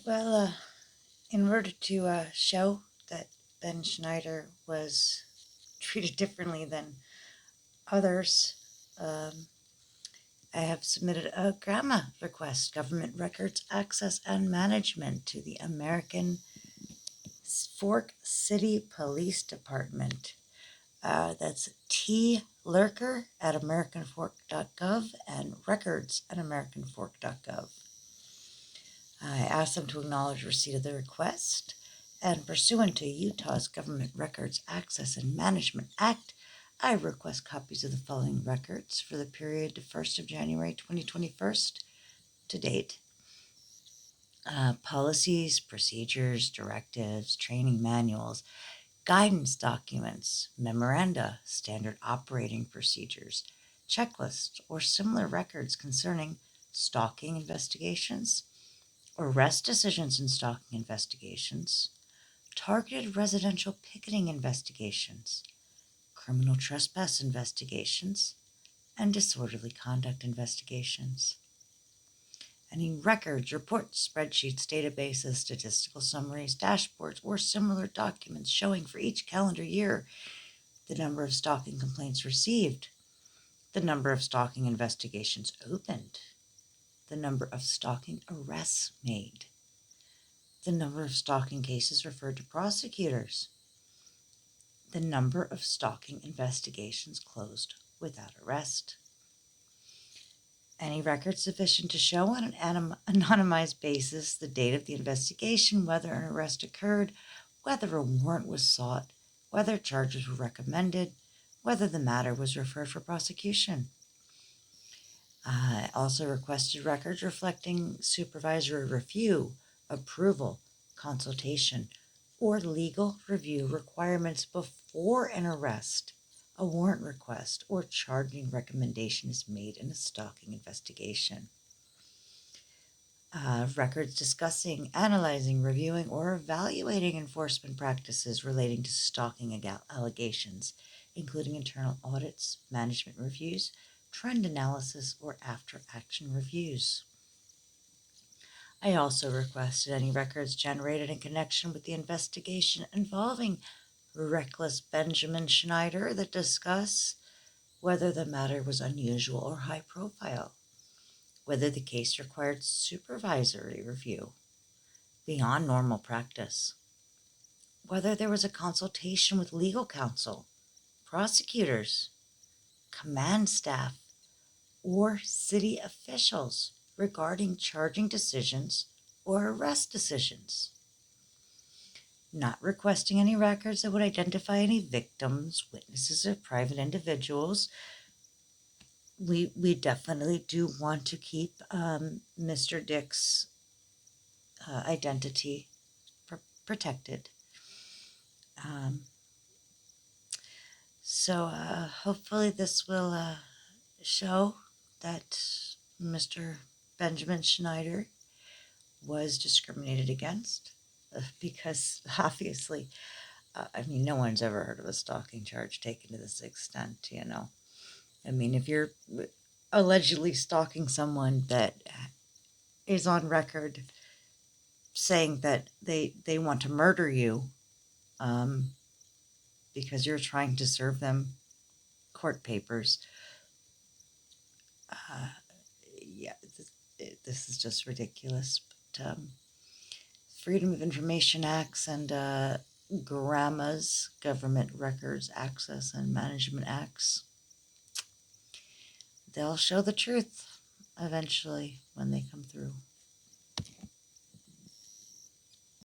Well, in order to show that Ben Schneider was treated differently than others, um, I have submitted a GRAMA request, Government Records Access and Management, to the American Fork City Police Department. That's T. Lurker at AmericanFork.gov and records at AmericanFork.gov. I asked them to acknowledge receipt of the request, and pursuant to Utah's Government Records Access and Management Act, I request copies of the following records for the period to 1st of January 2021 to date. Policies, procedures, directives, training manuals, guidance documents, memoranda, standard operating procedures, checklists, or similar records concerning stalking investigations, arrest decisions in stalking investigations, targeted residential picketing investigations, criminal trespass investigations, and disorderly conduct investigations. Any records, reports, spreadsheets, databases, statistical summaries, dashboards, or similar documents showing for each calendar year the number of stalking complaints received, the number of stalking investigations opened, the number of stalking arrests made, the number of stalking cases referred to prosecutors, the number of stalking investigations closed without arrest. Any record sufficient to show on an anonymized basis the date of the investigation, whether an arrest occurred, whether a warrant was sought, whether charges were recommended, whether the matter was referred for prosecution. I also requested records reflecting supervisory review, approval, consultation, or legal review requirements before an arrest, a warrant request, or charging recommendation is made in a stalking investigation. Records discussing, analyzing, reviewing, or evaluating enforcement practices relating to stalking allegations, including internal audits, management reviews, trend analysis, or after-action reviews. I also requested any records generated in connection with the investigation involving reckless Benjamin Schneider that discuss whether the matter was unusual or high profile, whether the case required supervisory review beyond normal practice, whether there was a consultation with legal counsel, prosecutors, command staff, or city officials regarding charging decisions or arrest decisions. Not requesting any records that would identify any victims, witnesses, or private individuals. We definitely do want to keep Mr. Dick's identity protected. Um, so hopefully this will show that Mr. Benjamin Schneider was discriminated against because obviously, I mean, no one's ever heard of a stalking charge taken to this extent, you know. I mean, if you're allegedly stalking someone that is on record saying that they want to murder you um, because you're trying to serve them court papers, uh, yeah, this is just ridiculous. But Freedom of Information Acts and GRAMA's Government Records Access and Management Acts, they'll show the truth eventually when they come through.